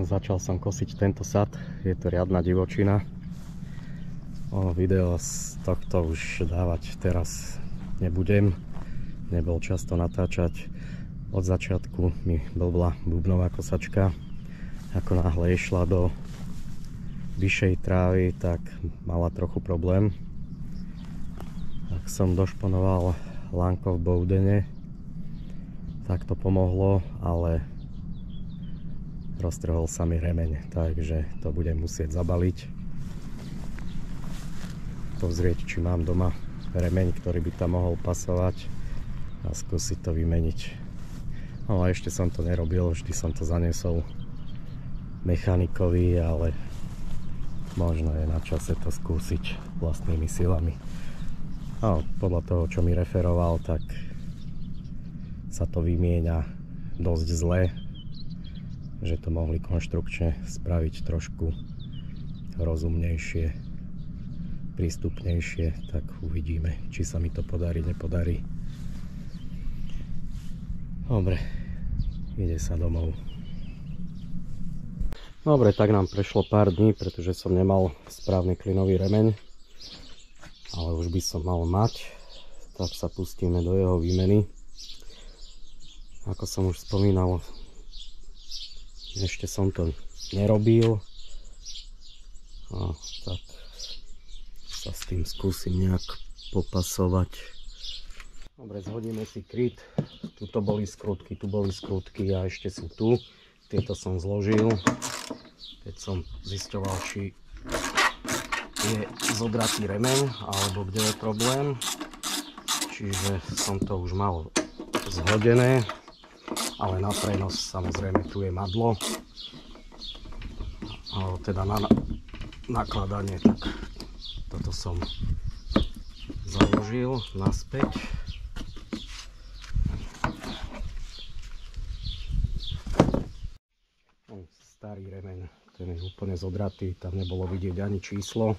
Začal som kosiť tento sad, je to riadna divočina. Video z tohto už dávať teraz nebudem, nebol čas to natáčať. Od začiatku mi blbla bubnová kosačka, ako náhle išla do vyššej trávy, tak mala trochu problém. Tak som došponoval lánko v Boudene, tak to pomohlo, ale roztrhol sa mi remeň, takže to budem musieť zabaliť. Pozrieť, či mám doma remeň, ktorý by tam mohol pasovať a skúsiť to vymeniť. No a ešte som to nerobil, vždy som to zaniesol mechanikovi, ale možno je na čase to skúsiť vlastnými silami. No, podľa toho, čo mi referoval, tak sa to vymieňa dosť zle, že to mohli konštrukčne spraviť trošku rozumnejšie, prístupnejšie, tak uvidíme, či sa mi to podarí, nepodarí. Dobre, ide sa domov. Dobre, tak nám prešlo pár dní, pretože som nemal správny klinový remeň, ale už by som mal mať, tak sa pustíme do jeho výmeny. Ako som už spomínal, ešte som to nerobil, tak sa s tým skúsim nejak popasovať. Dobre, zhodíme si kryt. Tuto boli skrutky, tu boli skrutky a ešte sú tu. Tieto som zložil, keď som zisťoval, či je zodratý remeň alebo kde je problém. Čiže som to už mal zhodené, ale na prenos samozrejme tu je madlo, ale teda na nakladanie, tak toto som založil naspäť. Starý remeň, ten je úplne zodratý, tam nebolo vidieť ani číslo.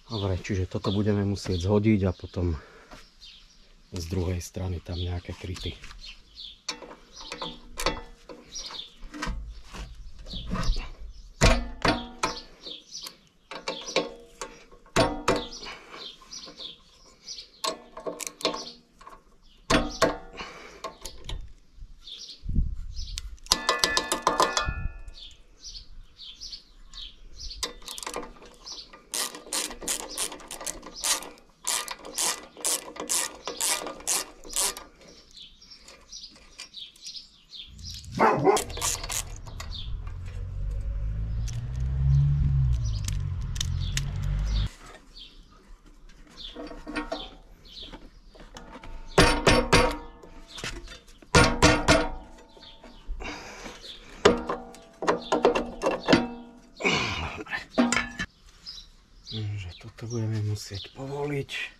Dobre, čiže toto budeme musieť zhodiť a potom z druhej strany tam nejaké kryty. Takže toto budeme musieť povoliť.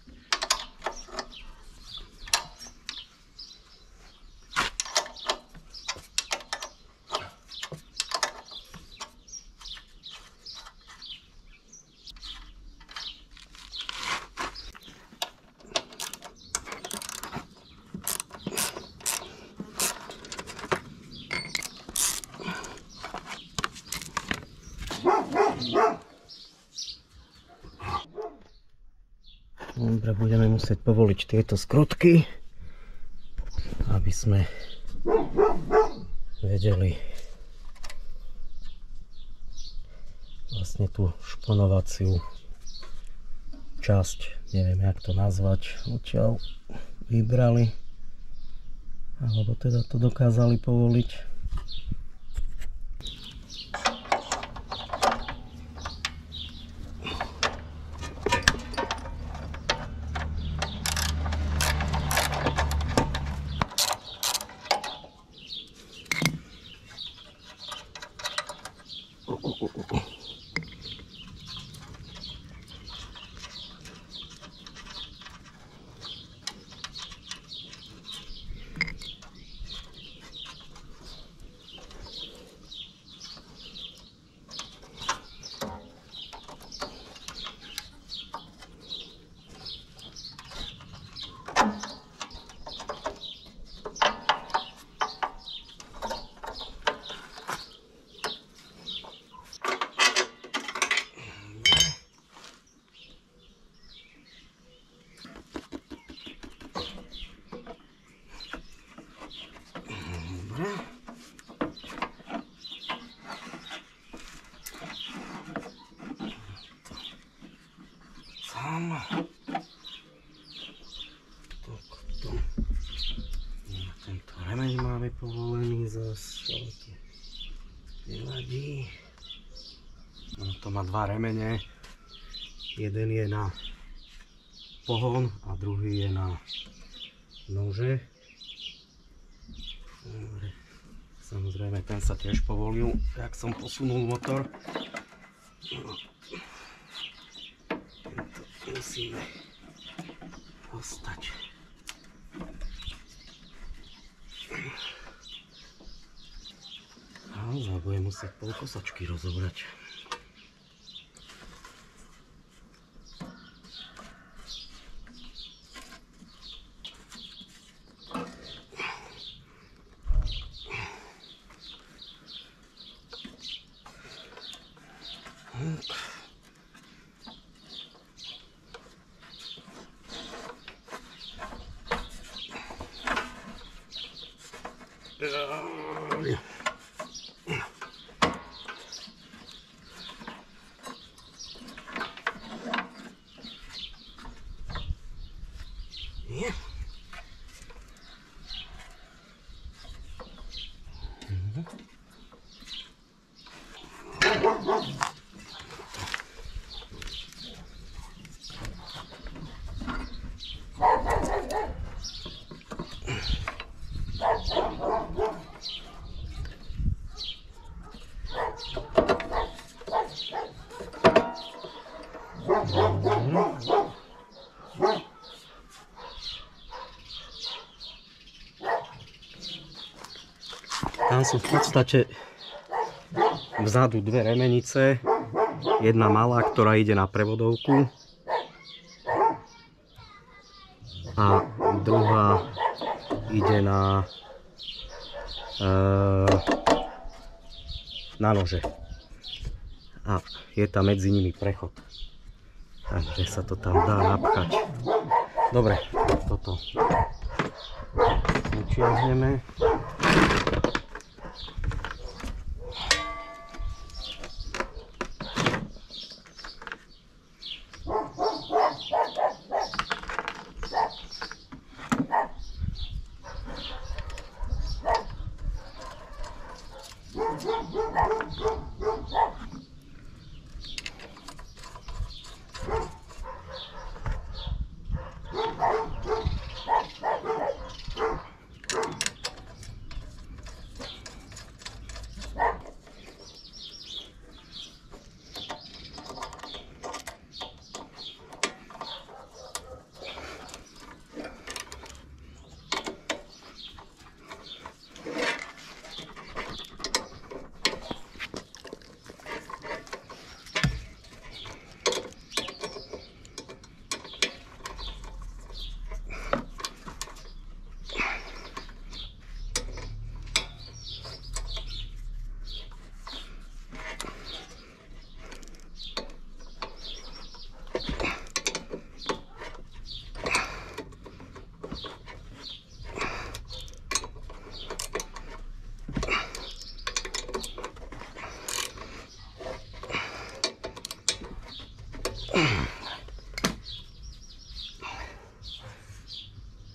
Dobre, budeme musieť povoliť tieto skrutky, aby sme vedeli vlastne tú šponovaciu časť, neviem jak to nazvať, odtiaľ vybrali, alebo teda to dokázali povoliť. zase nevadí. No, to má dva remene. Jeden je na pohon a druhý je na nože. Dobre. Samozrejme ten sa tiež povolil, jak som posunul motor. No. Tento musíme ostať. A budem musieť pol kosačky rozobrať. Tam sú v podstate vzadu dve remenice, jedna malá, ktorá ide na prevodovku a druhá ide na nože a je tam medzi nimi prechod, takže sa to tam dá napchať. Dobre, toto utiahneme.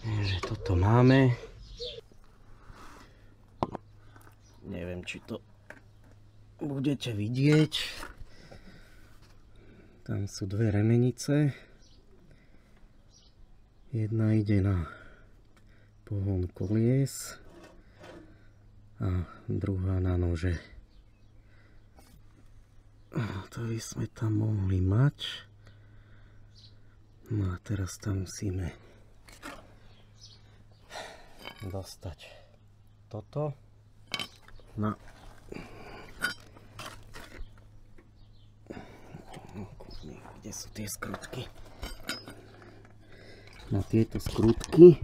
Takže toto máme. Neviem, či to budete vidieť. Tam sú dve remenice. Jedna ide na pohon kolies a druhá na nože. To by sme tam mohli mať. No a teraz tam musíme dostať toto. No. Kde sú tie skrutky? Na tieto skrutky.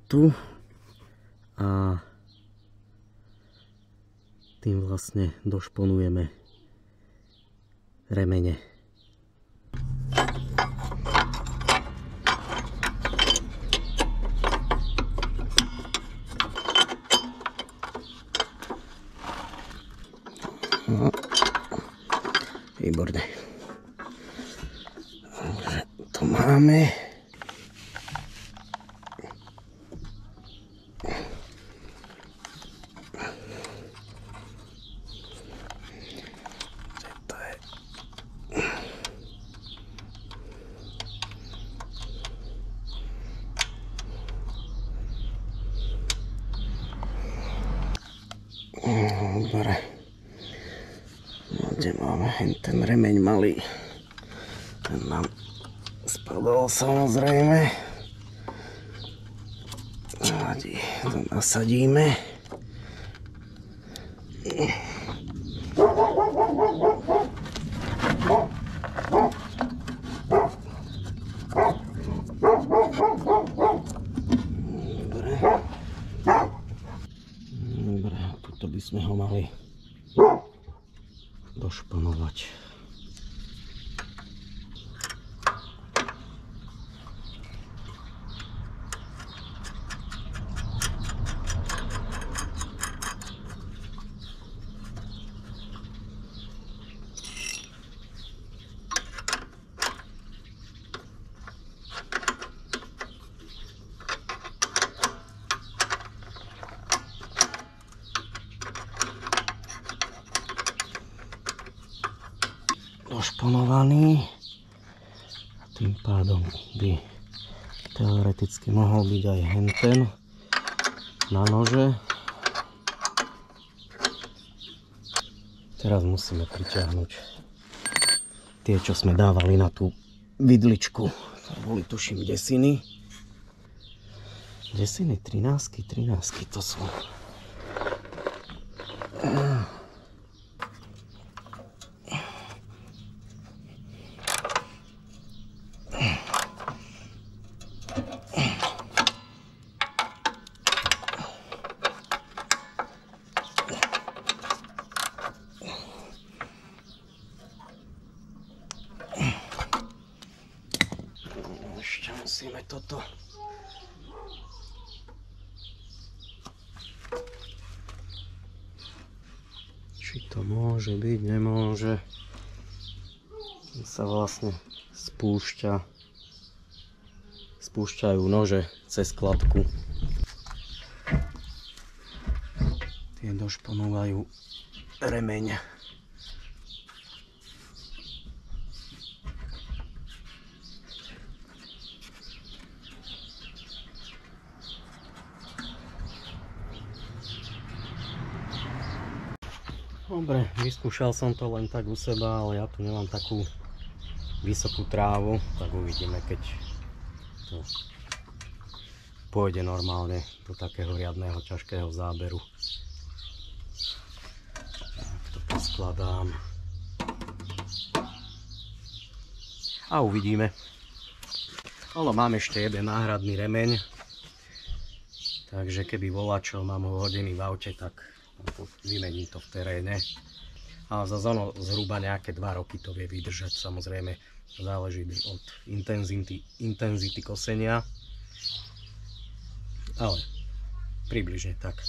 Tu. A tým vlastne došponujeme remene. No, výborné. Takže to máme. Dobre. Kde máme ten remeň malý. Ten nám spadol samozrejme. To nasadíme. Dobre, tuto by sme ho mali došponovať. Došponovaný a tým pádom by teoreticky mohol byť aj henten na nože. Teraz musíme priťahnuť tie, čo sme dávali na tú vidličku. To boli tuším desiny. Desiny, 13 to sú. Ešte musíme toto. Či to môže byť, nemôže. Sa vlastne spúšťajú nože cez kladku. Tie došponúvajú remeň. Dobre, vyskúšal som to len tak u seba, ale ja tu nemám takú vysokú trávu, tak uvidíme, keď to pôjde normálne do takého riadného ťažkého záberu. Tak to poskladám. A uvidíme. Ale mám ešte jeden náhradný remeň, takže keby volačo mám ho hodený v aute, tak vymením to v teréne. A za ono zhruba nejaké 2 roky to vie vydržať. Samozrejme záleží od intenzity kosenia, ale približne tak.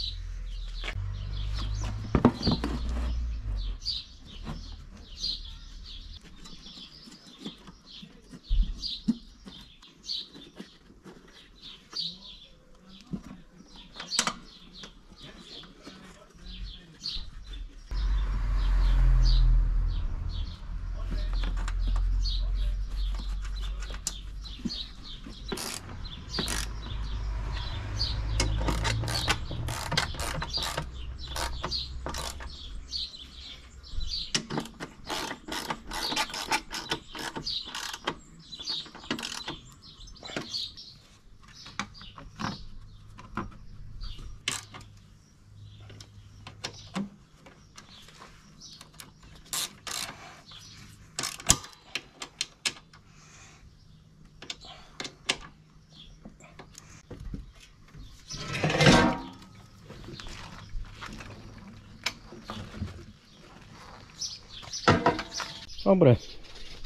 Dobre,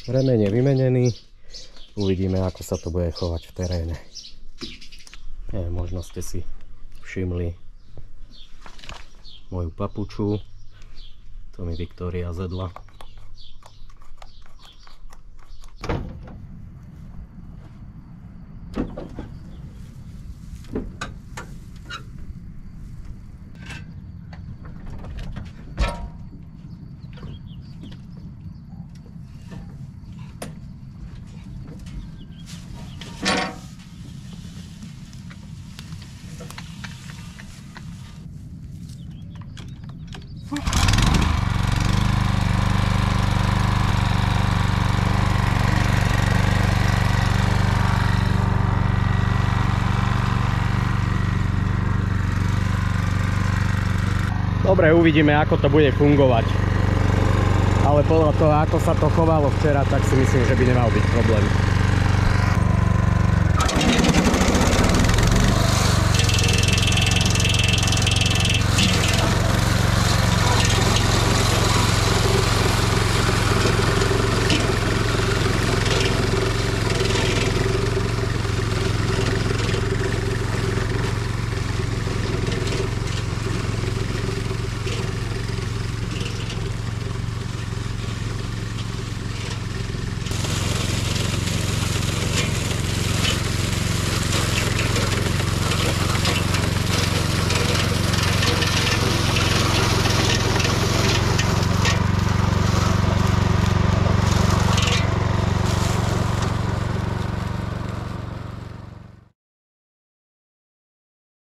remeň je vymenený, uvidíme, ako sa to bude chovať v teréne. Možno ste si všimli moju papuču, to mi Viktória zedla. Dobre, uvidíme, ako to bude fungovať. Ale podľa toho, ako sa to chovalo včera, tak si myslím, že by nemal byť problém.